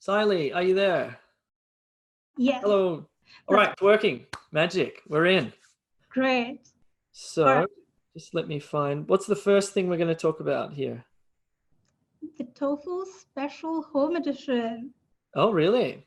Sayli, are you there? Yes, Hello. All that's right, it's working. Magic. We're in. great. All So right, just let me find, what's the first thing we're going to talk about here? the TOEFL Special Home Edition. Oh, really?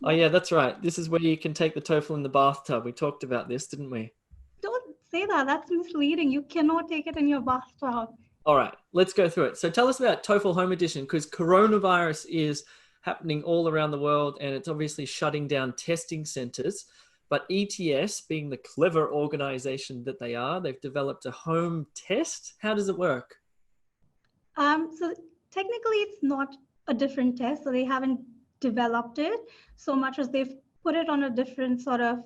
Oh, Yeah. yeah, that's right. This is where you can take the TOEFL in the bathtub. We talked about this, didn't we? Don't say that. That's misleading. You cannot take it in your bathtub. All right, let's go through it. So tell us about TOEFL Home Edition, because coronavirus is happening all around the world and it's obviously shutting down testing centers. But ETS, being the clever organization that they are, they've developed a home test. How does it work? So technically, it's not a different test. So they haven't developed it so much as they've put it on a different sort of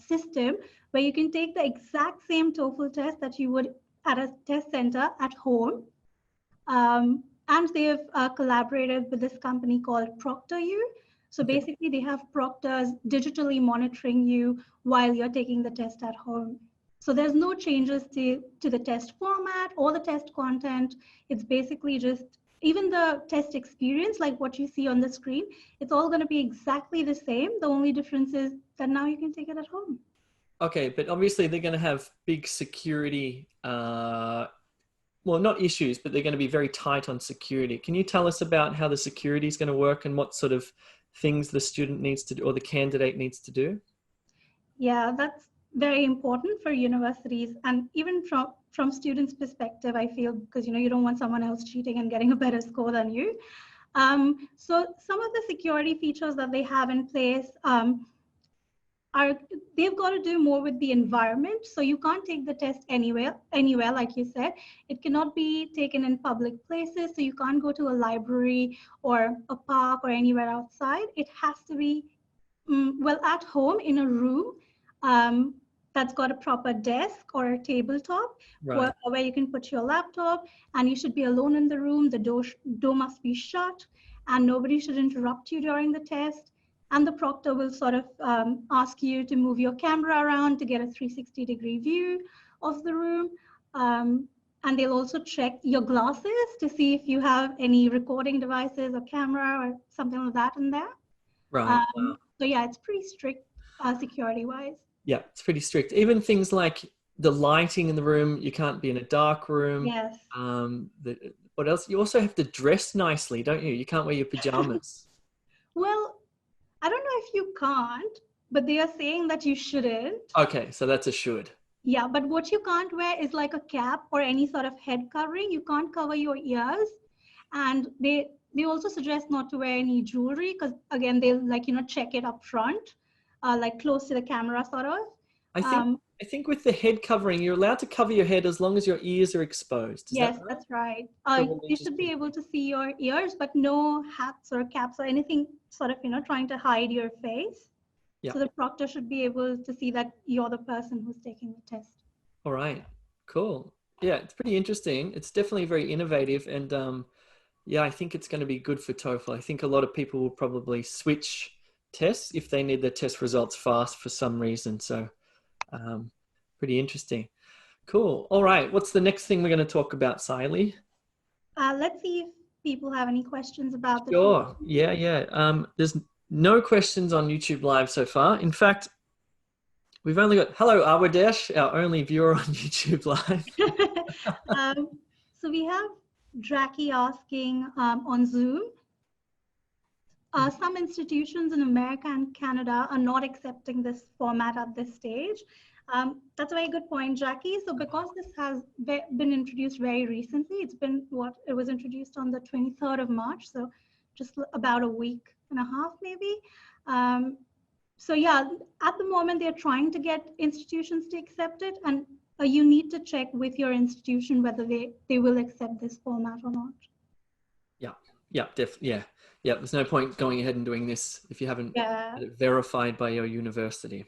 system where you can take the exact same TOEFL test that you would at a test center at home. And they've collaborated with this company called ProctorU. So Okay. basically, they have proctors digitally monitoring you while you're taking the test at home. So there's no changes to the test format or the test content. It's basically just even the test experience, like what you see on the screen, it's all going to be exactly the same. The only difference is that now you can take it at home. Okay, but obviously they're going to have big security, well, not issues, but they're going to be very tight on security. Can you tell us about how the security is going to work and what sort of things the student needs to do or the candidate needs to do? Yeah, that's very important for universities and even from students' perspective, I feel, because you don't want someone else cheating and getting a better score than you. So some of the security features that they have in place are they've got to do more with the environment. So you can't take the test anywhere, like you said. It cannot be taken in public places. So you can't go to a library or a park or anywhere outside. It has to be well at home in a room um, that's got a proper desk or a tabletop Right. where you can put your laptop, and you should be alone in the room. The door must be shut and nobody should interrupt you during the test. And the proctor will sort of ask you to move your camera around to get a 360-degree view of the room. And they'll also check your glasses to see if you have any recording devices or camera or something like that in there. Right. So yeah, it's pretty strict security-wise. Yeah, it's pretty strict. Even things like the lighting in the room, you can't be in a dark room. Yes. What else? You also have to dress nicely, don't you? You can't wear your pajamas. Well, I don't know if you can't, but they are saying that you shouldn't. Okay, so that's a should. Yeah, but what you can't wear is like a cap or any sort of head covering. You can't cover your ears. And they also suggest not to wear any jewelry because again, they'll check it up front, like close to the camera sort of. I think with the head covering, you're allowed to cover your head as long as your ears are exposed. Is Yes, that right? that's right. For You religious should be people. able to see your ears, but no hats or caps or anything sort of, trying to hide your face. Yeah. So the proctor should be able to see that you're the person who's taking the test. All right. Cool. Yeah, it's pretty interesting. It's definitely very innovative, and yeah, I think it's going to be good for TOEFL. I think a lot of people will probably switch tests if they need their test results fast for some reason. So, pretty interesting. Cool. All right. What's the next thing we're going to talk about, Sayli? Let's see if people have any questions about the Sure. TOEFL. Yeah. There's no questions on YouTube Live so far. In fact, we've only got, hello, Awadesh, our only viewer on YouTube Live. So we have Draki asking on Zoom. Some institutions in America and Canada are not accepting this format at this stage. That's a very good point, Jackie. So because this has been introduced very recently, it was introduced on the 23rd of March, so just about a week and a half maybe. So yeah, at the moment they're trying to get institutions to accept it, and you need to check with your institution whether they will accept this format or not. Yeah, definitely. Yeah. There's no point going ahead and doing this if you haven't had it verified by your university.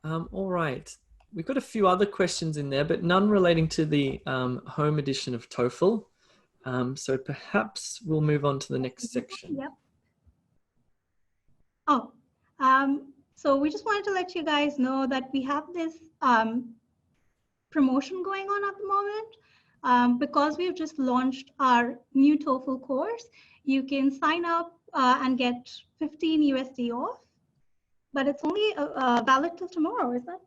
All right. We've got a few other questions in there, but none relating to the home edition of TOEFL. So perhaps we'll move on to the next section. Yep. Oh, so we just wanted to let you guys know that we have this promotion going on at the moment. Because we've just launched our new TOEFL course, you can sign up and get 15 USD off. But it's only valid till tomorrow, is that?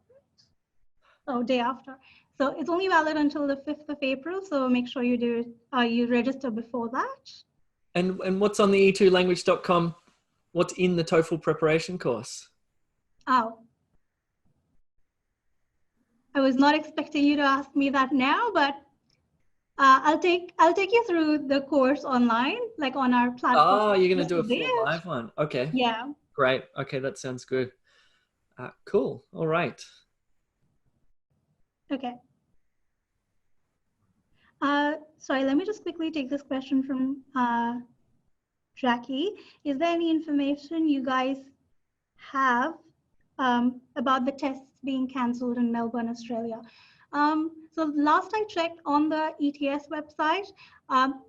Oh, day after. So it's only valid until the 5th of April. So make sure you do you register before that. And what's on the e2language.com? What's in the TOEFL preparation course? Oh, I was not expecting you to ask me that now, but I'll take you through the course online, like on our platform. Oh, you're going to do a full live one. Okay. Yeah. Great. Okay, that sounds good. Cool. All right. Okay. Sorry, let me just quickly take this question from Jackie. Is there any information you guys have about the tests being cancelled in Melbourne, Australia? So last I checked on the ETS website,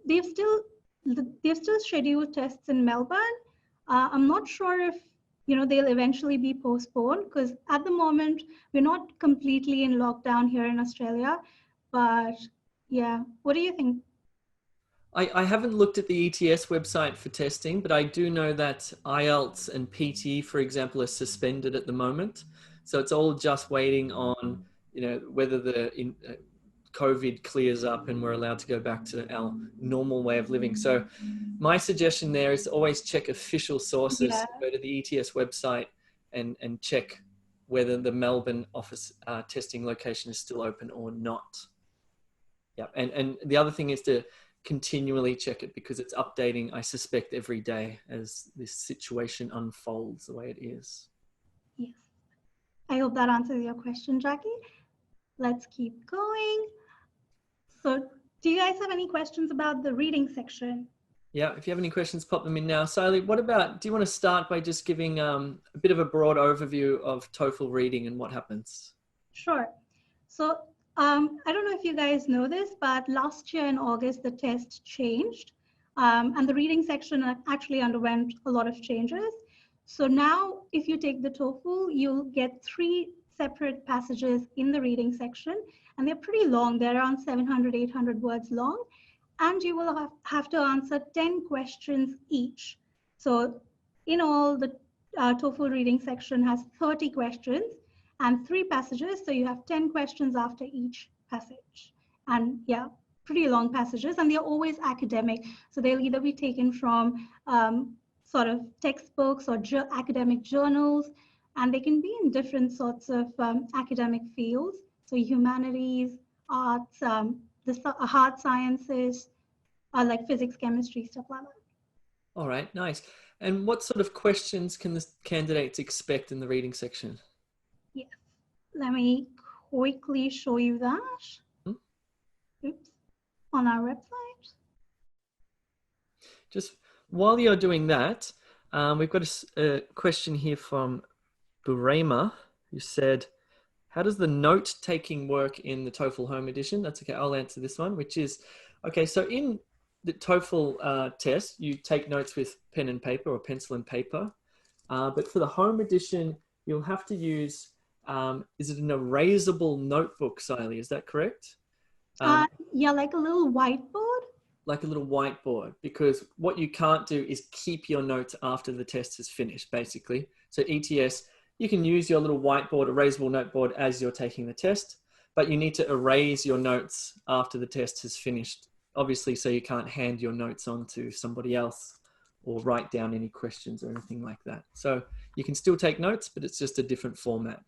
they've still scheduled tests in Melbourne. I'm not sure if they'll eventually be postponed, because at the moment we're not completely in lockdown here in Australia. But yeah, what do you think? I haven't looked at the ETS website for testing, but I do know that IELTS and PT, for example, are suspended at the moment. So it's all just waiting on, whether the COVID clears up and we're allowed to go back to our normal way of living. So my suggestion there is to always check official sources. Yeah. Go to the ETS website and check whether the Melbourne office testing location is still open or not. Yeah, and the other thing is to continually check it, because it's updating, I suspect, every day as this situation unfolds the way it is. Yes. I hope that answers your question, Jackie. Let's keep going. So do you guys have any questions about the reading section? Yeah, if you have any questions, pop them in now. Sayli, do you want to start by just giving a bit of a broad overview of TOEFL reading and what happens? Sure. So I don't know if you guys know this, but last year in August, the test changed, and the reading section actually underwent a lot of changes. So now if you take the TOEFL, you'll get 3 separate passages in the reading section, and they're pretty long. They're around 700, 800 words long, and you will have to answer 10 questions each. So in all, the TOEFL reading section has 30 questions and 3 passages. So you have 10 questions after each passage. And yeah, pretty long passages, and they're always academic. So they'll either be taken from sort of textbooks or academic journals, and they can be in different sorts of academic fields. So humanities, arts, the hard sciences, like physics, chemistry, stuff like that. All right, nice. And what sort of questions can the candidates expect in the reading section? Yes, let me quickly show you that. Oops, on our website. Just while you're doing that, we've got a question here from Burema, who said, how does the note-taking work in the TOEFL Home Edition? That's okay, I'll answer this one, which is, okay, so in the TOEFL test, you take notes with pen and paper or pencil and paper. But for the Home Edition, you'll have to use, is it an erasable notebook, Sayli? Is that correct? Yeah, like a little whiteboard. Like a little whiteboard, because what you can't do is keep your notes after the test is finished, basically. So ETS, you can use your little whiteboard, erasable noteboard as you're taking the test, but you need to erase your notes after the test is finished, obviously, so you can't hand your notes on to somebody else or write down any questions or anything like that. So you can still take notes, but it's just a different format.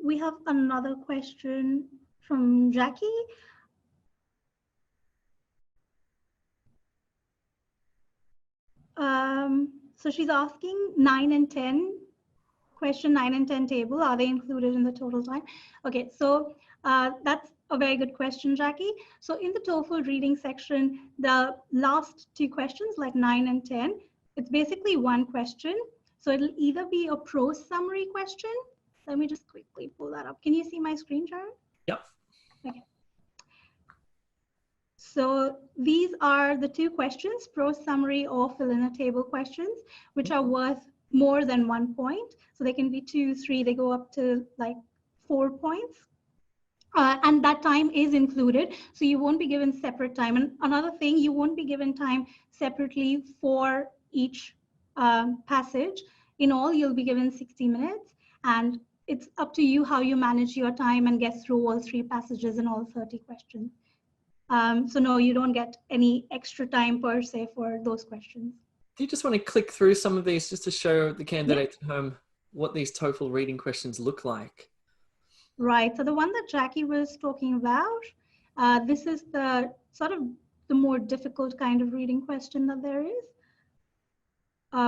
We have another question from Jackie. So she's asking 9 and 10, question 9 and 10 table, are they included in the total time? Okay, so that's a very good question, Jackie. So in the TOEFL reading section, the last 2 questions, like 9 and 10, it's basically one question. So it'll either be a prose summary question. Let me just quickly pull that up. Can you see my screen, Sharon? Yep. Okay. So these are the 2 questions, prose summary or fill in a table questions, which are worth more than 1 point. So they can be 2, 3, they go up to like 4 points. And that time is included. So you won't be given separate time. And another thing, you won't be given time separately for each passage. In all, you'll be given 60 minutes. And it's up to you how you manage your time and get through all 3 passages and all 30 questions. So no, you don't get any extra time per se for those questions. Do you just want to click through some of these just to show the candidates Yeah. at home what these TOEFL reading questions look like? Right. So the one that Jackie was talking about, this is the sort of the more difficult kind of reading question that there is,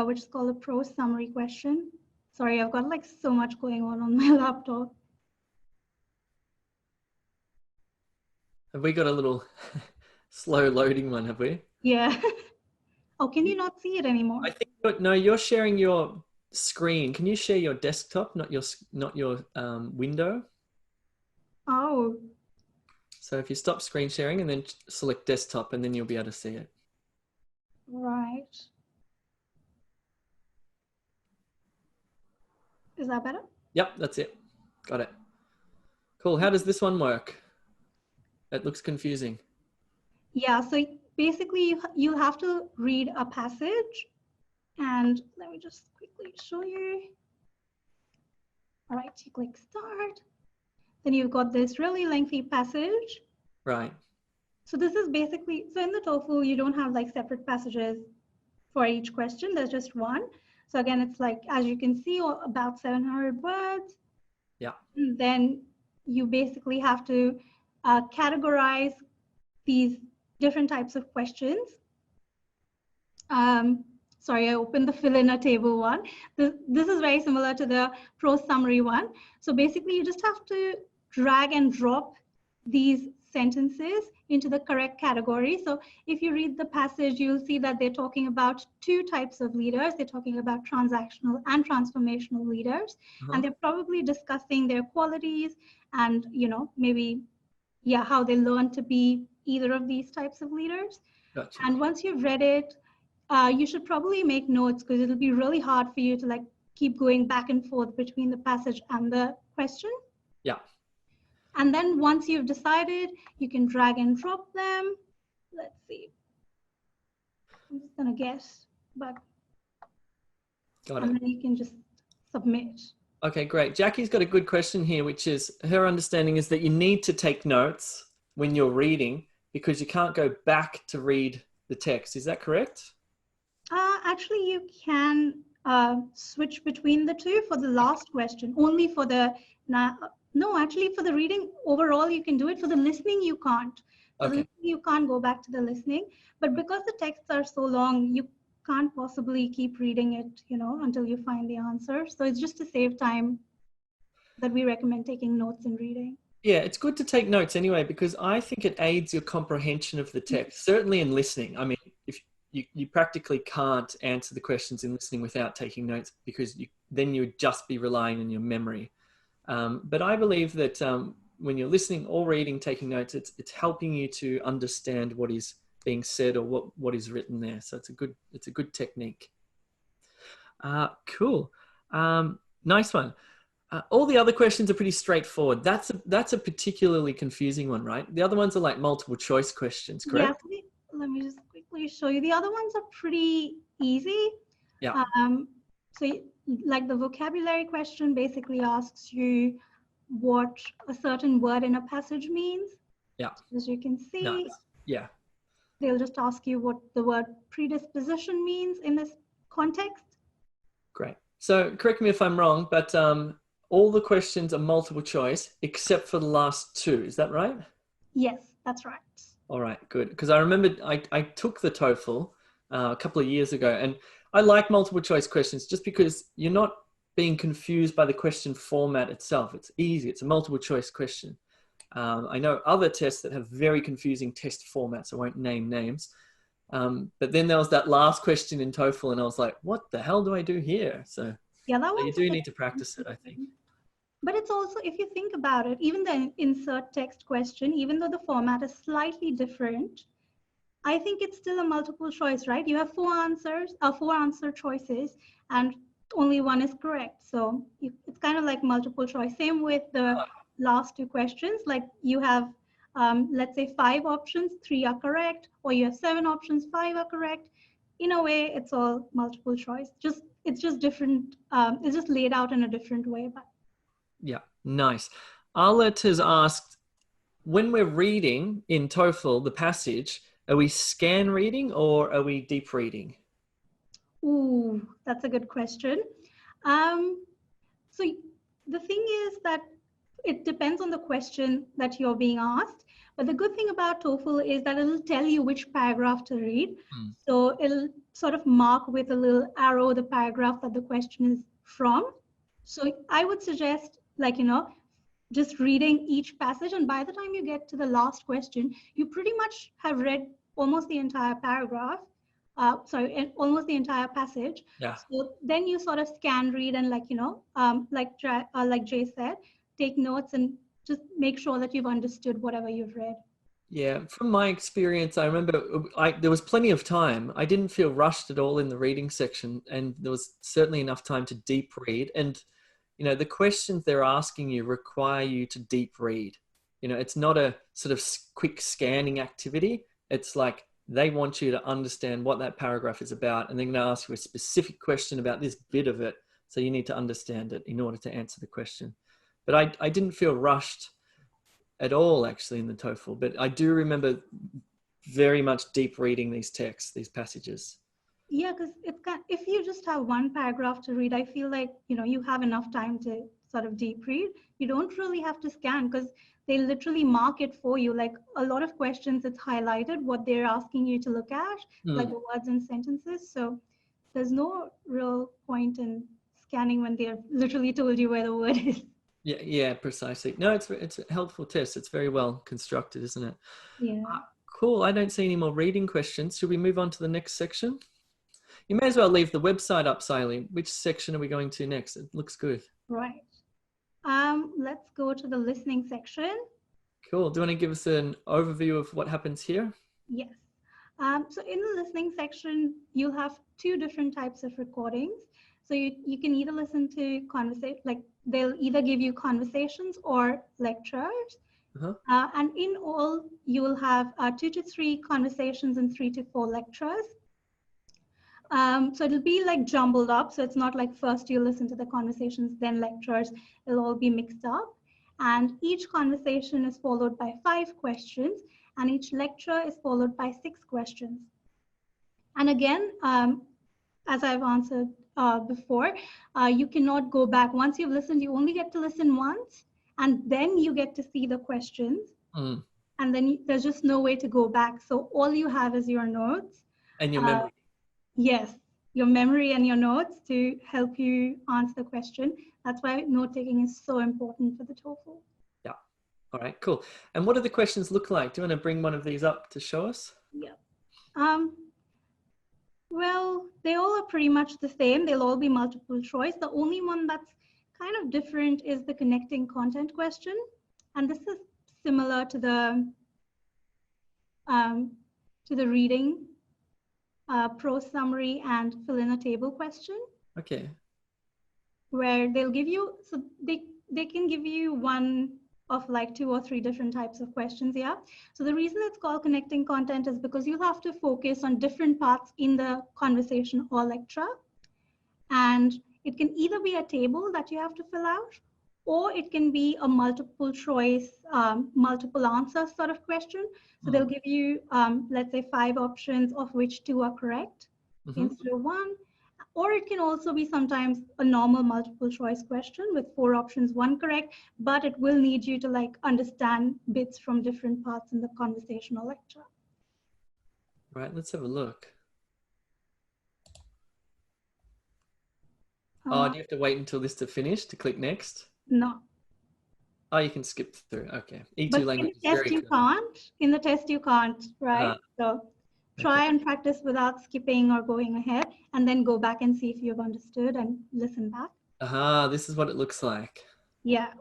which is called a prose summary question. Sorry, I've got like so much going on my laptop. Have we got a little slow loading one, have we? Yeah. Oh, can you not see it anymore? I think, no, you're sharing your screen. Can you share your desktop, not your window? Oh, So if you stop screen sharing and then select desktop, and then you'll be able to see it. right. Is that better? Yep, that's it. Got it. Cool. How does this one work? It looks confusing. Yeah, so basically you'll have to read a passage, and let me just quickly show you. All right, you click start. Then you've got this really lengthy passage. Right. So this is basically, so in the TOEFL, you don't have like separate passages for each question. There's just one. So again, it's like, as you can see, about 700 words. Yeah. And then you basically have to categorize these different types of questions. Sorry, I opened the fill in a table one. This is very similar to the prose summary one. So basically, you just have to drag and drop these sentences into the correct category. So if you read the passage, you'll see that they're talking about 2 types of leaders. They're talking about transactional and transformational leaders. And they're probably discussing their qualities and, you know, maybe, yeah, how they learn to be either of these types of leaders. Gotcha. And once you've read it, you should probably make notes, because it'll be really hard for you to like keep going back and forth between the passage and the question. Yeah. And then once you've decided, you can drag and drop them. Let's see. I'm just gonna guess, but Got it. and then you can just submit. Okay, great. Jackie's got a good question here, which is her understanding is that you need to take notes when you're reading because you can't go back to read the text. Is that correct? Actually, you can switch between the 2 for the last question. Only for the no, actually for the reading overall you can do it. For the listening you can't. For the listening, you can't go back to the listening. But because the texts are so long, you can't possibly keep reading it, you know, until you find the answer. So it's just to save time that we recommend taking notes and reading. Yeah, it's good to take notes anyway, because I think it aids your comprehension of the text, certainly in listening. I mean, if you practically can't answer the questions in listening without taking notes, because then you would just be relying on your memory. But I believe that when you're listening or reading, taking notes, it's helping you to understand what is being said or what is written there. So it's a good technique. Cool. Nice one. All the other questions are pretty straightforward. That's a particularly confusing one, right? The other ones are like multiple choice questions, correct? Yeah, let me just quickly show you. The other ones are pretty easy. Yeah. So like the vocabulary question basically asks you what a certain word in a passage means. Yeah. As you can see. Nice. Yeah. They'll just ask you what the word predisposition means in this context. Great. So correct me if I'm wrong, but all the questions are multiple choice except for the last 2. Is that right? Yes, that's right. All right, good. Because I remember I took the TOEFL a couple of years ago, and I like multiple choice questions just because you're not being confused by the question format itself. It's easy. It's a multiple choice question. I know other tests that have very confusing test formats. I won't name names. But then there was that last question in TOEFL, and I was like, what the hell do I do here? So yeah, that you do need to practice it, I think. But it's also, if you think about it, even the insert text question, even though the format is slightly different, I think it's still a multiple choice, right? You have 4 answer choices, and only one is correct. So it's kind of like multiple choice. Same with the last two questions, like you have, let's say 5 options, 3 are correct, or you have 7 options, 5 are correct. In a way, it's all multiple choice. It's just different. It's just laid out in a different way. But Yeah, nice. Arlet has asked, when we're reading in TOEFL the passage, are we scan reading or are we deep reading? ooh, that's a good question. Um, so the thing is that it depends on the question that you're being asked. But the good thing about TOEFL is that it'll tell you which paragraph to read. So it'll sort of mark with a little arrow the paragraph that the question is from. So I would suggest, like, just reading each passage. And by the time you get to the last question, you pretty much have read almost the entire paragraph. Almost the entire passage. Yeah. So then you sort of scan read and like Jay said, take notes and just make sure that you've understood whatever you've read. Yeah, from my experience, I remember there was plenty of time. I didn't feel rushed at all in the reading section, and there was certainly enough time to deep read. And, the questions they're asking you require you to deep read. It's not a sort of quick scanning activity. It's like they want you to understand what that paragraph is about, and they're going to ask you a specific question about this bit of it. So you need to understand it in order to answer the question. But I didn't feel rushed at all actually in the TOEFL, but I do remember very much deep reading these texts, these passages. Yeah, because if you just have one paragraph to read, I feel like you have enough time to sort of deep read. You don't really have to scan because they literally mark it for you. Like a lot of questions, it's highlighted what they're asking you to look at, like the words and sentences. So there's no real point in scanning when they've literally told you where the word is. Yeah, precisely. No, it's a helpful test. It's very well constructed, isn't it? Yeah. Cool. I don't see any more reading questions. Should we move on to the next section? You may as well leave the website up, Sayli. Which section are we going to next? It looks good. Right. Let's go to the listening section. Cool. Do you want to give us an overview of what happens here? Yes. So in the listening section, you'll have 2 different types of recordings. So you can either listen to conversation, like they'll either give you conversations or lectures. And in all, you will have 2 to 3 conversations and 3 to 4 lectures. So it'll be like jumbled up. So it's not like first you listen to the conversations, then lectures. It'll all be mixed up. And each conversation is followed by 5 questions, and each lecture is followed by 6 questions. And again, as I've answered before, you cannot go back. Once you've listened, you only get to listen once, and then you get to see the questions. And then there's just no way to go back. So all you have is your notes. And your memory. Yes, your memory and your notes to help you answer the question. That's why note taking is so important for the TOEFL. Yeah. All right, cool. And what do the questions look like? Do you want to bring one of these up to show us? Yeah. Well, they all are pretty much the same. They'll all be multiple choice. The only one that's kind of different is the connecting content question. And this is similar to the reading, prose summary, and fill in a table question. Okay. Where they'll give you, so they can give you one of like 2 or 3 different types of questions. Yeah. So the reason it's called connecting content is because you'll have to focus on different parts in the conversation or lecture. And it can either be a table that you have to fill out, or it can be a multiple choice, multiple answer sort of question. So they'll give you, let's say 5 options, of which 2 are correct instead of 1. Or it can also be sometimes a normal multiple choice question with 4 options, 1 correct, but it will need you to like understand bits from different parts in the conversational lecture. Right, let's have a look. Do you have to wait until this to finish to click next? No. Oh, you can skip through. Okay. E2 but language in the test you can't. In the test you can't, right? So try and practice without skipping or going ahead, and then go back and see if you've understood and listen back. This is what it looks like. Yeah.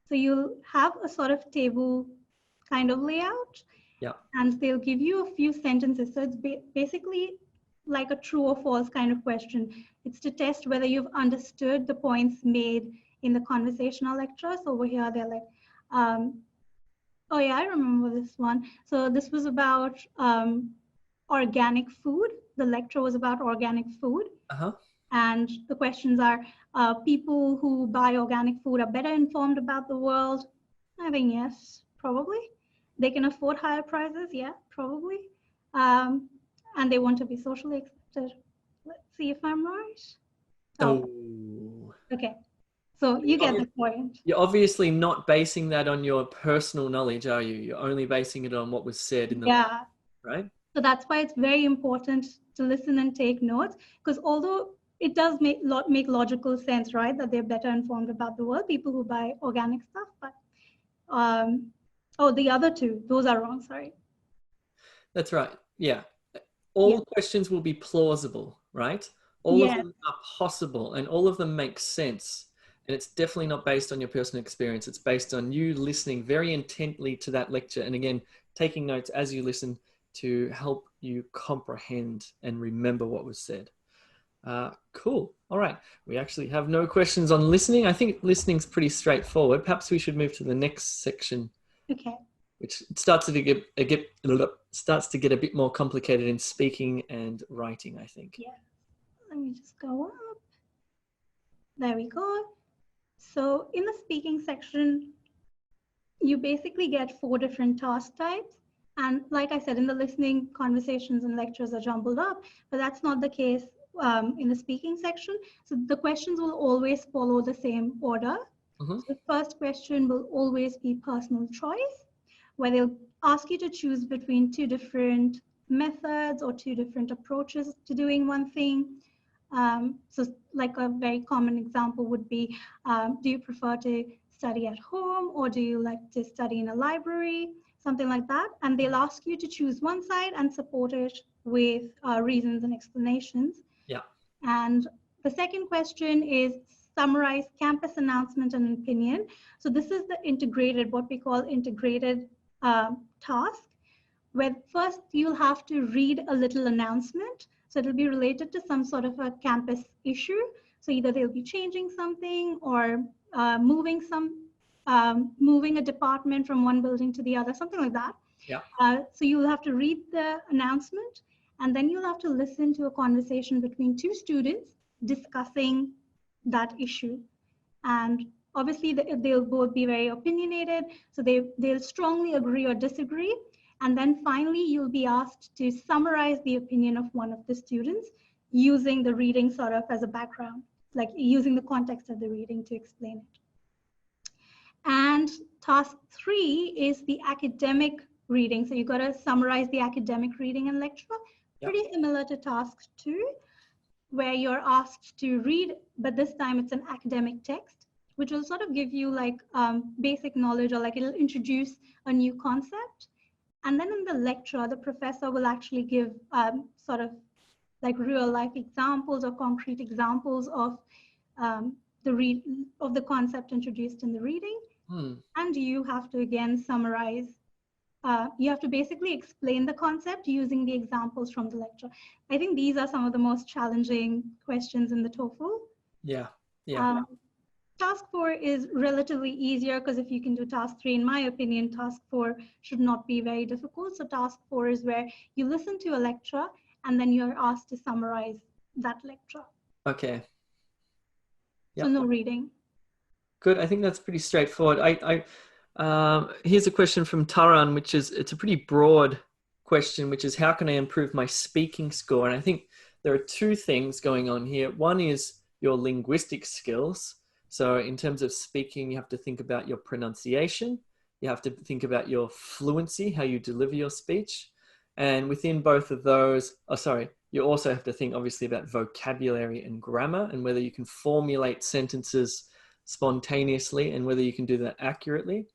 So you'll have a sort of table kind of layout. Yeah. And they'll give you a few sentences. So it's basically like a true or false kind of question. It's to test whether you've understood the points made in the conversational lecture. So over here, they're like, Oh yeah, I remember this one. So this was about organic food. The lecture was about organic food. Uh-huh. And the questions are, people who buy organic food are better informed about the world. I think yes, probably. They can afford higher prices. Yeah, probably. Um, and they want to be socially accepted. Let's see if I'm right. Oh, Oh. okay. So you get the point. You're obviously not basing that on your personal knowledge, are you? You're only basing it on what was said in the lecture, Yeah. right? So that's why it's very important to listen and take notes, because although it does make logical sense, right, that they're better informed about the world, people who buy organic stuff, but oh, the other two, those are wrong, sorry. That's right. Yeah. Yeah. All questions will be plausible, right? All of Yeah. them are possible and all of them make sense. And it's definitely not based on your personal experience. It's based on you listening very intently to that lecture. And again, taking notes as you listen to help you comprehend and remember what was said. Cool. All right. We actually have no questions on listening. I think listening's pretty straightforward. Perhaps we should move to the next section, Okay. which starts to get a bit more complicated in speaking and writing, I think. Yeah. Let me just go up. There we go. So in the speaking section, you basically get 4 different task types. And like I said, in the listening, conversations and lectures are jumbled up, but that's not the case in the speaking section. So the questions will always follow the same order. Mm-hmm. So the first question will always be personal choice, where they'll ask you to choose between 2 different methods or 2 different approaches to doing one thing. So like a very common example would be, do you prefer to study at home or do you like to study in a library? Something like that. And they'll ask you to choose one side and support it with reasons and explanations. Yeah. And the second question is summarize campus announcement and opinion. So this is the integrated, what we call integrated task, where first you'll have to read a little announcement. So it'll be related to some sort of a campus issue. So either they'll be changing something or moving a department from one building to the other, something like that. Yeah. So you'll have to read the announcement, and then you'll have to listen to a conversation between 2 students discussing that issue. And obviously they'll both be very opinionated, so they'll strongly agree or disagree. And then finally, you'll be asked to summarize the opinion of one of the students using the reading sort of as a background, like using the context of the reading to explain it. And task 3 is the academic reading. So you've got to summarize the academic reading and lecture. Yep. Pretty similar to task 2, where you're asked to read, but this time it's an academic text, which will sort of give you like basic knowledge, or like it'll introduce a new concept. And then in the lecture, the professor will actually give sort of like real life examples or concrete examples of the concept introduced in the reading. And you have to again summarize. You have to basically explain the concept using the examples from the lecture. I think these are some of the most challenging questions in the TOEFL. Yeah. Yeah. Task 4 is relatively easier, because if you can do task 3, in my opinion, task 4 should not be very difficult. So task 4 is where you listen to a lecture and then you're asked to summarize that lecture. Okay. Yep. So no reading. Good. I think that's pretty straightforward. Here's a question from Taran, it's a pretty broad question, which is how can I improve my speaking score? And I think there are 2 things going on here. One is your linguistic skills. So in terms of speaking, you have to think about your pronunciation. You have to think about your fluency, how you deliver your speech. And within both of those, you also have to think obviously about vocabulary and grammar, and whether you can formulate sentences spontaneously and whether you can do that accurately.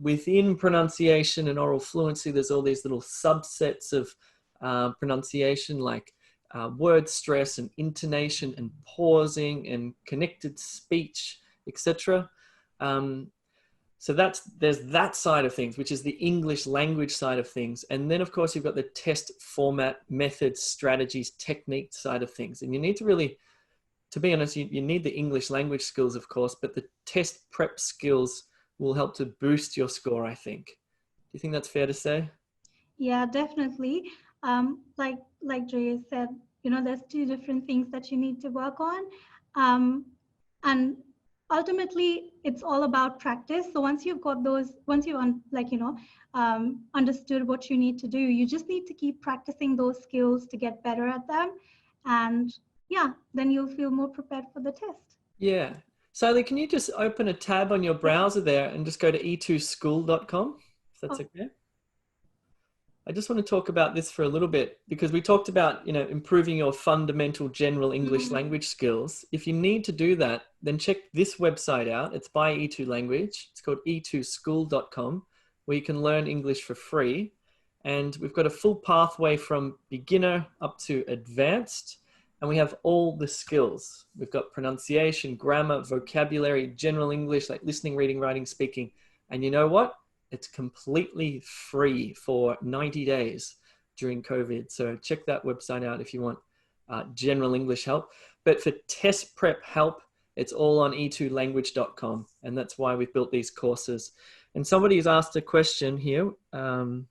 Within pronunciation and oral fluency, there's all these little subsets of pronunciation, like word stress and intonation and pausing and connected speech, etc. So there's that side of things, which is the English language side of things. And then, of course, you've got the test format, methods, strategies, technique side of things. And you need to really, to be honest, you need the English language skills, of course, but the test prep skills will help to boost your score, I think. Do you think that's fair to say? Yeah, definitely. Like Jay said, there's two different things that you need to work on. And ultimately it's all about practice. So once you've got those, once you've understood what you need to do, you just need to keep practicing those skills to get better at them. And yeah, then you'll feel more prepared for the test. Yeah. Sayli, can you just open a tab on your browser there and just go to e2school.com, if that's okay? I just want to talk about this for a little bit because we talked about, improving your fundamental general English language skills. If you need to do that, then check this website out. It's by E2 Language. It's called e2school.com, where you can learn English for free. And we've got a full pathway from beginner up to advanced. And we have all the skills. We've got pronunciation, grammar, vocabulary, general English, like listening, reading, writing, speaking. And you know what? It's completely free for 90 days during COVID. So check that website out if you want general English help. But for test prep help, it's all on e2language.com. And that's why we've built these courses. And somebody's asked a question here, but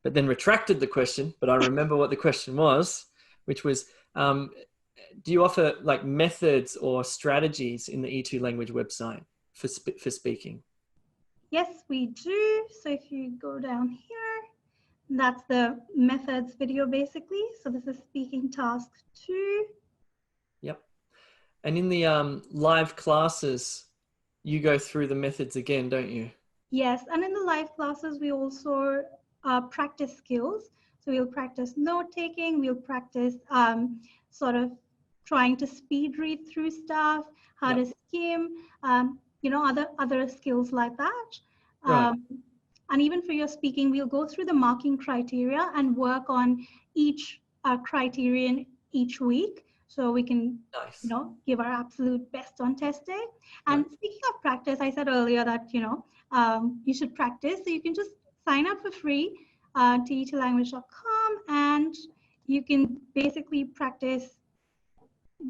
then retracted the question. But I remember what the question was, which was, do you offer like methods or strategies in the E2 language website for speaking? Yes, we do. So if you go down here, that's the methods video basically. So this is speaking task 2. Yep. And in the live classes, you go through the methods again, don't you? Yes, and in the live classes, we also practice skills. So we'll practice note-taking, we'll practice sort of trying to speed read through stuff, how to skim, other skills like that. Right. And even for your speaking, we'll go through the marking criteria and work on each criterion each week. So we can, give our absolute best on test day. And speaking of practice, I said earlier that, you should practice. So you can just sign up for free to e2language.com and you can basically practice.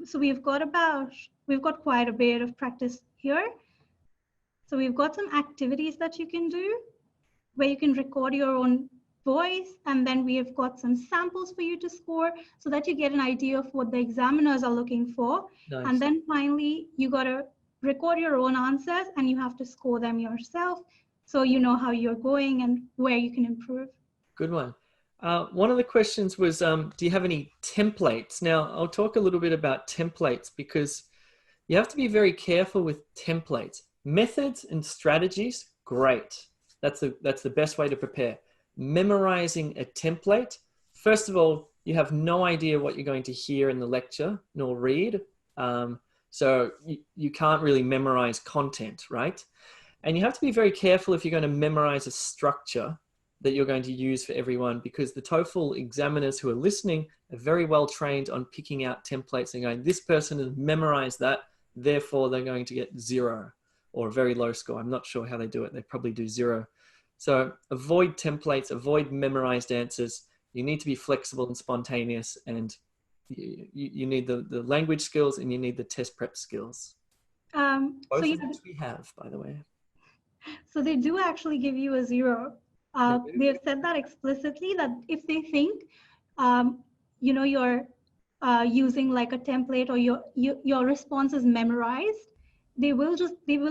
So we've got quite a bit of practice here. So we've got some activities that you can do where you can record your own voice, and then we have got some samples for you to score so that you get an idea of what the examiners are looking for. Nice. And then finally, you got to record your own answers and you have to score them yourself so you know how you're going and where you can improve. Good one. One of the questions was, do you have any templates? Now, I'll talk a little bit about templates because you have to be very careful with templates. Methods and strategies, great. That's the best way to prepare. Memorizing a template, first of all, you have no idea what you're going to hear in the lecture nor read. So you can't really memorize content, right? And you have to be very careful if you're going to memorize a structure that you're going to use for everyone, because the TOEFL examiners who are listening are very well trained on picking out templates and going, this person has memorized that, therefore they're going to get 0 or a very low score. I'm not sure how they do it. They probably do 0. So avoid templates, avoid memorized answers. You need to be flexible and spontaneous, and you need the language skills and you need the test prep skills. Both of which we have, by the way. So they do actually give you a 0. They've said that explicitly, that if they think, you're using like a template or your response is memorized, they will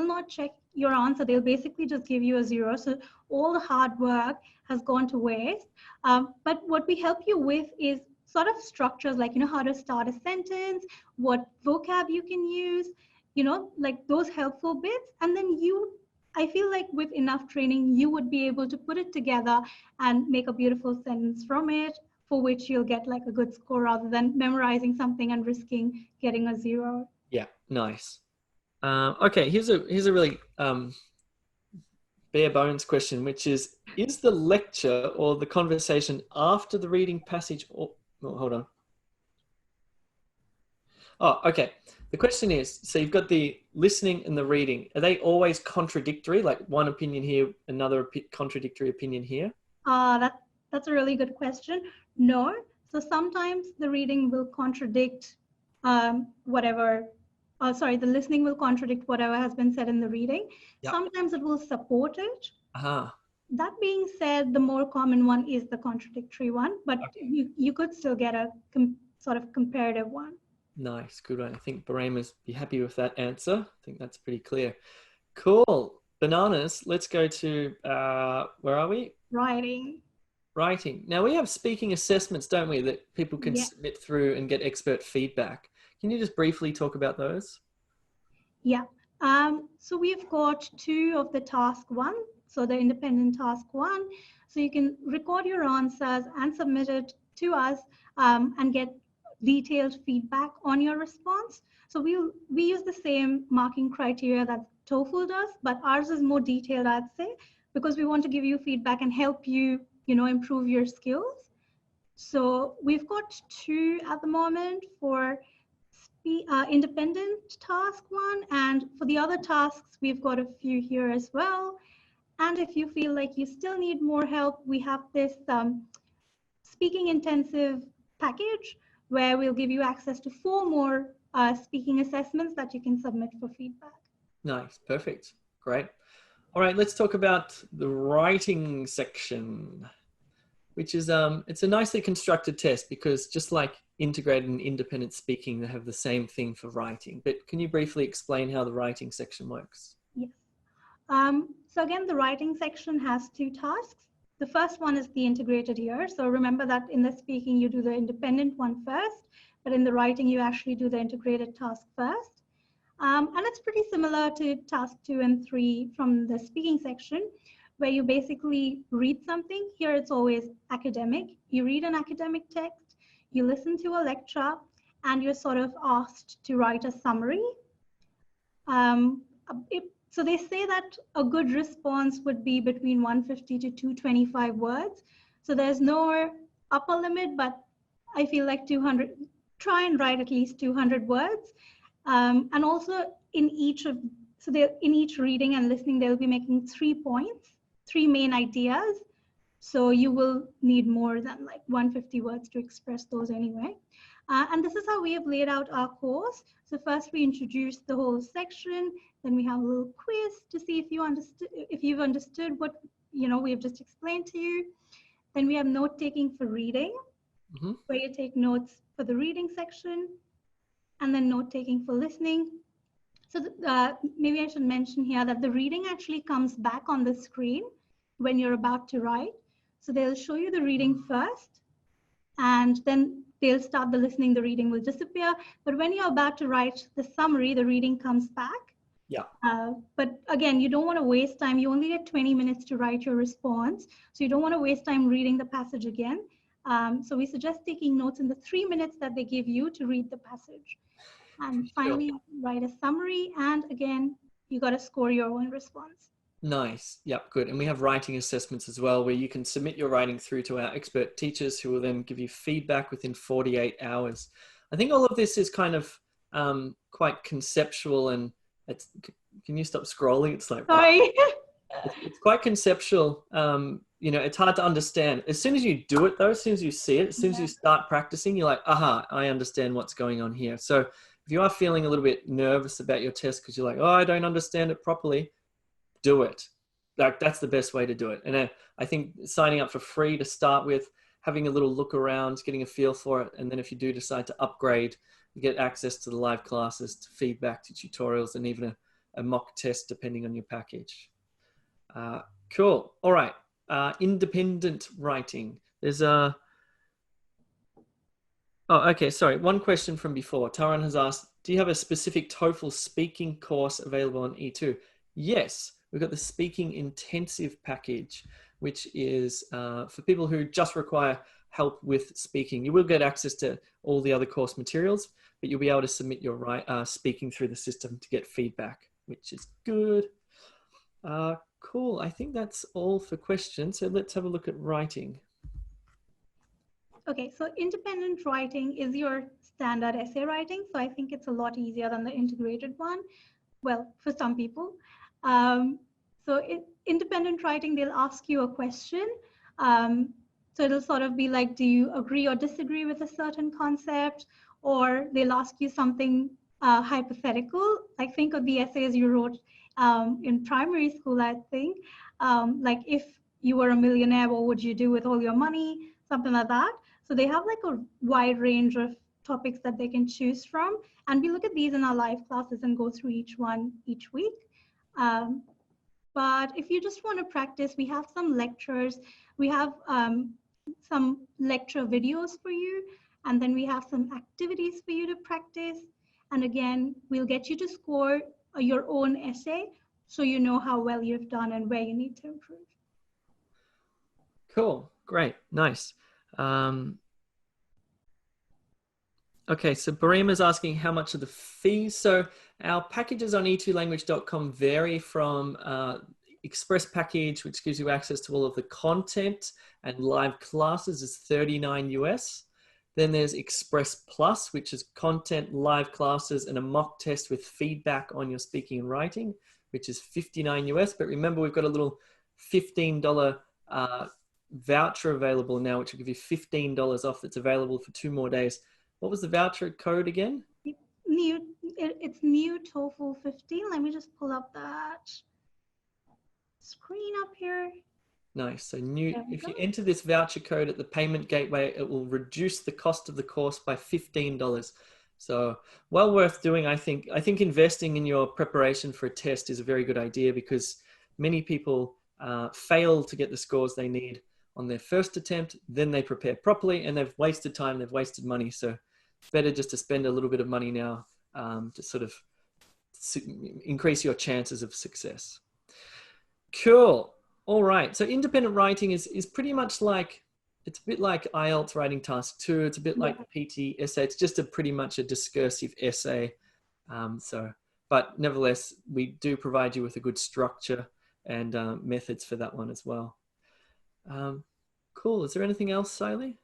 not check your answer. They'll basically just give you a 0. So all the hard work has gone to waste. But what we help you with is sort of structures, like, how to start a sentence, what vocab you can use, like those helpful bits. And then I feel like with enough training, you would be able to put it together and make a beautiful sentence from it, for which you'll get like a good score rather than memorizing something and risking getting a 0. Yeah, nice. Okay, here's a really bare bones question, which is the lecture or the conversation after the reading passage, hold on. Oh, okay. The question is, so you've got the listening and the reading. Are they always contradictory? Like one opinion here, another contradictory opinion here? That's a really good question. No. So sometimes the reading will contradict whatever sorry, the listening will contradict whatever has been said in the reading. Yep. Sometimes it will support it. Uh-huh. That being said, the more common one is the contradictory one, but Okay. you could still get a sort of comparative one. Nice. Good one. I think Barema's be happy with that answer. I think that's pretty clear. Cool. Bananas. Let's go to, where are we? Writing. Writing. Now we have speaking assessments, don't we, that people can Yeah. submit through and get expert feedback. Can you just briefly talk about those? Yeah. So we've got two of the task one. So the independent task one. So you can record your answers and submit it to us and get detailed feedback on your response. So we use the same marking criteria that TOEFL does, but ours is more detailed, I'd say, because we want to give you feedback and help you, improve your skills. So we've got two at the moment for independent task one, and for the other tasks, we've got a few here as well. And if you feel like you still need more help, we have this speaking intensive package where we'll give you access to 4 more speaking assessments that you can submit for feedback. Nice. Perfect. Great. All right, let's talk about the writing section, which is it's a nicely constructed test because just like integrated and independent speaking, they have the same thing for writing. But can you briefly explain how the writing section works? Yes. So again, the writing section has 2 tasks. The first one is the integrated here. So remember that in the speaking, you do the independent one first, but in the writing, you actually do the integrated task first. And it's pretty similar to task 2 and 3 from the speaking section, where you basically read something. Here it's always academic. You read an academic text, you listen to a lecture, and you're sort of asked to write a summary. So they say that a good response would be between 150 to 225 words. So there's no upper limit, but I feel like 200, try and write at least 200 words. And also in each reading and listening, they'll be making 3 points, 3 main ideas. So you will need more than like 150 words to express those anyway. And this is how we have laid out our course. So first we introduce the whole section, then we have a little quiz to see if you've understood what we've just explained to you. Then we have note taking for reading, where you take notes for the reading section, and then note taking for listening. So maybe I should mention here that the reading actually comes back on the screen when you're about to write. So they'll show you the reading first, and then they'll start the listening, the reading will disappear. But when you're about to write the summary, the reading comes back. Yeah. But again, you don't want to waste time. You only get 20 minutes to write your response. So you don't want to waste time reading the passage again. So we suggest taking notes in the 3 minutes that they give you to read the passage. And finally, write a summary. And again, you got to score your own response. Nice. Yep, good. And we have writing assessments as well, where you can submit your writing through to our expert teachers who will then give you feedback within 48 hours. I think all of this is kind of quite conceptual, and can you stop scrolling? It's like, sorry. It's quite conceptual. It's hard to understand. As soon as you do it though, as soon as you see it, as soon as you start practicing, you're like, aha, I understand what's going on here. So if you are feeling a little bit nervous about your test because you're like, oh, I don't understand it properly, do it. Like, that's the best way to do it. And I think signing up for free to start with, having a little look around, getting a feel for it. And then if you do decide to upgrade, you get access to the live classes, to feedback, to tutorials, and even a mock test depending on your package. Cool. All right. Independent writing. There's a... Oh, okay. Sorry. One question from before. Taran has asked, do you have a specific TOEFL speaking course available on E2? Yes. We've got the speaking intensive package, which is for people who just require help with speaking. You will get access to all the other course materials, but you'll be able to submit your speaking through the system to get feedback, which is good. Cool. I think that's all for questions. So let's have a look at writing. Okay, so independent writing is your standard essay writing. So I think it's a lot easier than the integrated one. Well, for some people. Independent writing, they'll ask you a question. So it'll sort of be like, do you agree or disagree with a certain concept? Or they'll ask you something hypothetical. Like think of the essays you wrote in primary school, I think. Like if you were a millionaire, what would you do with all your money? Something like that. So they have like a wide range of topics that they can choose from. And we look at these in our live classes and go through each one each week. But if you just want to practice, we have some lectures. We have some lecture videos for you. And then we have some activities for you to practice. And again, we'll get you to score your own essay so you know how well you've done and where you need to improve. Cool. Great. Nice. Okay, so Barima's asking how much are the fees. So our packages on e2language.com vary from Express package, which gives you access to all of the content and live classes, is $39 US. Then there's Express Plus, which is content, live classes, and a mock test with feedback on your speaking and writing, which is $59 US. But remember, we've got a little $15 voucher available now, which will give you $15 off. That's available for 2 more days. What was the voucher code again? It's new TOEFL 15. Let me just pull up that screen up here. Nice. So if you enter this voucher code at the payment gateway, it will reduce the cost of the course by $15. So well worth doing, I think. I think investing in your preparation for a test is a very good idea because many people fail to get the scores they need on their first attempt, then they prepare properly and they've wasted time, they've wasted money. So it's better just to spend a little bit of money now to sort of increase your chances of success. Cool. All right. So independent writing is pretty much like, it's a bit like IELTS writing task 2. It's a bit like the PT essay. It's just pretty much a discursive essay. But nevertheless, we do provide you with a good structure and methods for that one as well. Cool. Is there anything else, Sayli?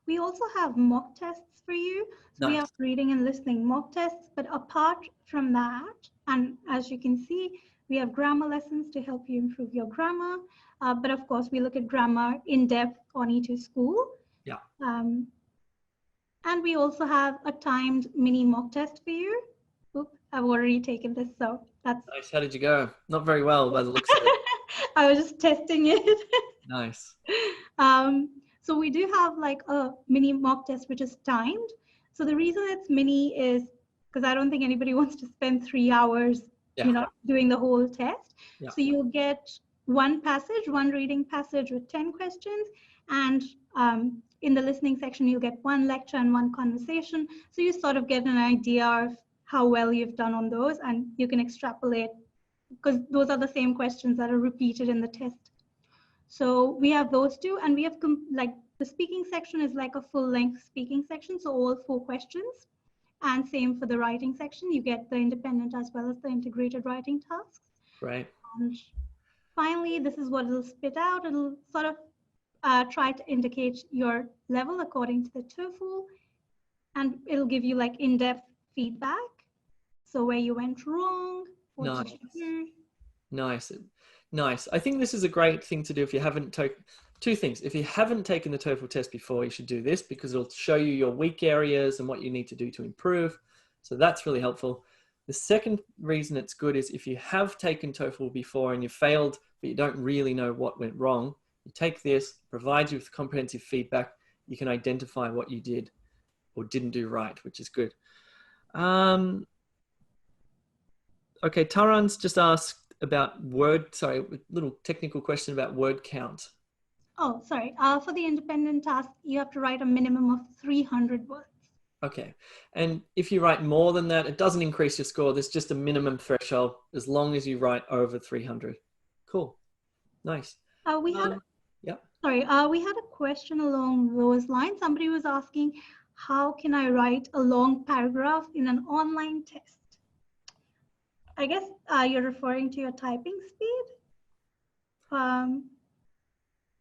We also have mock tests for you. So we have reading and listening mock tests, but apart from that, and as you can see, we have grammar lessons to help you improve your grammar. But of course, we look at grammar in depth on E2 School. Yeah. And we also have a timed mini mock test for you. Oops, I've already taken this, so that's nice. How did you go? Not very well by the looks of it. I was just testing it. Nice. So we do have like a mini mock test which is timed. So the reason it's mini is because I don't think anybody wants to spend 3 hours, doing the whole test. Yeah. So you'll get one reading passage with 10 questions, and in the listening section you'll get 1 lecture and 1 conversation. So you sort of get an idea of how well you've done on those, and you can extrapolate because those are the same questions that are repeated in the test. So we have those 2, and we have like the speaking section is like a full-length speaking section, so all 4 questions. And same for the writing section, you get the independent as well as the integrated writing tasks. Right. And finally, this is what it'll spit out. It'll sort of try to indicate your level according to the TOEFL, and it'll give you like in-depth feedback. So where you went wrong, what did you do? Nice. I think this is a great thing to do if you haven't taken 2 things. If you haven't taken the TOEFL test before, you should do this because it'll show you your weak areas and what you need to do to improve. So that's really helpful. The second reason it's good is if you have taken TOEFL before and you failed, but you don't really know what went wrong, you take this, provides you with comprehensive feedback. You can identify what you did or didn't do right, which is good. Okay, Taran's just asked about little technical question about word count. Oh, sorry. For the independent task, you have to write a minimum of 300 words. Okay. And if you write more than that, it doesn't increase your score. There's just a minimum threshold as long as you write over 300. Cool. Nice. We had a question along those lines. Somebody was asking, how can I write a long paragraph in an online test? I guess you're referring to your typing speed.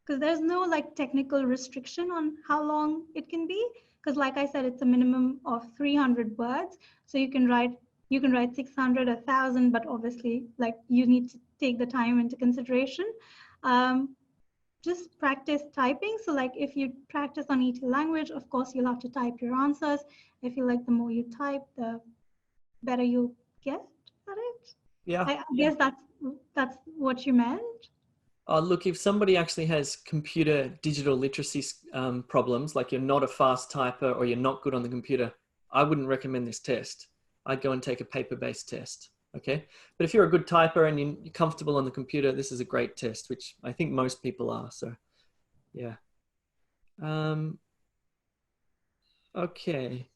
Because there's no like technical restriction on how long it can be. Because like I said, it's a minimum of 300 words. So you can write 600, 1,000, but obviously like you need to take the time into consideration. just practice typing. So like if you practice on ET language, of course, you'll have to type your answers. I feel like the more you type, the better you get at it. Yeah. I guess that's what you meant. Look, if somebody actually has computer digital literacy problems, like you're not a fast typer or you're not good on the computer, I wouldn't recommend this test. I'd go and take a paper-based test. Okay. But if you're a good typer and you're comfortable on the computer, this is a great test, which I think most people are. So, yeah. Okay.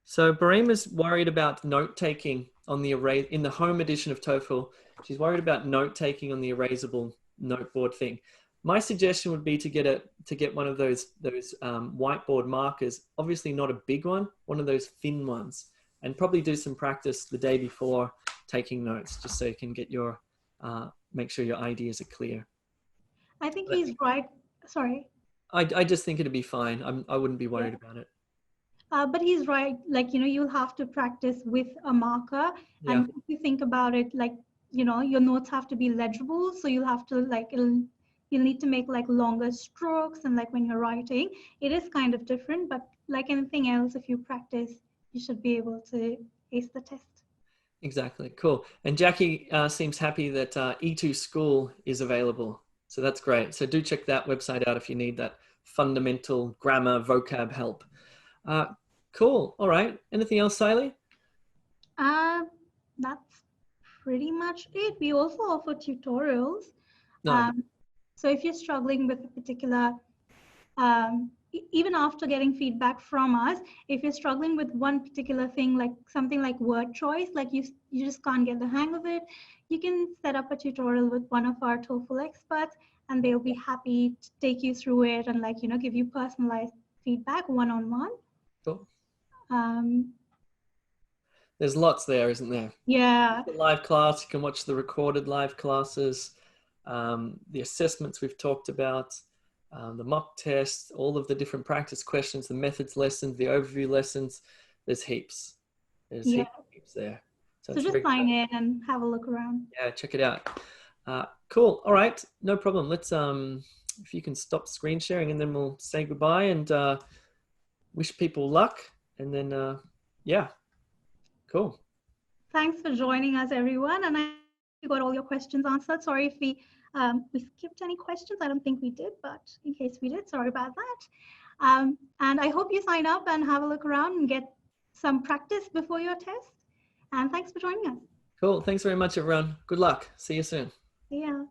So Barima's worried about note taking on the array in the home edition of TOEFL. She's worried about note taking on the erasable noteboard thing. My suggestion would be to get one of those whiteboard markers. Obviously not a big one of those thin ones, and probably do some practice the day before taking notes, just so you can get your make sure your ideas are clear. I think he's right. Sorry. I just think it'd be fine. I wouldn't be worried about it. But he's right. Like, you'll have to practice with a marker. Yeah. And if you think about it, like, your notes have to be legible. So you'll have to you'll need to make like longer strokes. And like when you're writing, it is kind of different. But like anything else, if you practice, you should be able to ace the test. Exactly. Cool. And Jackie seems happy that E2 School is available. So that's great. So do check that website out if you need that fundamental grammar vocab help. Cool. All right. Anything else, Sayli? That's pretty much it. We also offer tutorials. No. So if you're struggling with a particular, even after getting feedback from us, if you're struggling with one particular thing, like something like word choice, like you just can't get the hang of it, you can set up a tutorial with one of our TOEFL experts, and they'll be happy to take you through it and give you personalized feedback one-on-one. Cool. There's lots there, isn't there? Yeah. The live class, you can watch the recorded live classes, the assessments we've talked about, the mock test, all of the different practice questions, the methods lessons, the overview lessons. There's heaps. There's heaps there. So just sign in and have a look around. Yeah, check it out. Cool. All right, no problem. Let's if you can stop screen sharing, and then we'll say goodbye and wish people luck. And then yeah, cool. Thanks for joining us, everyone. And I got all your questions answered. Sorry if we skipped any questions. I don't think we did, but in case we did, sorry about that. And I hope you sign up and have a look around and get some practice before your test. And thanks for joining us. Cool. Thanks very much, everyone. Good luck. See you soon. See ya.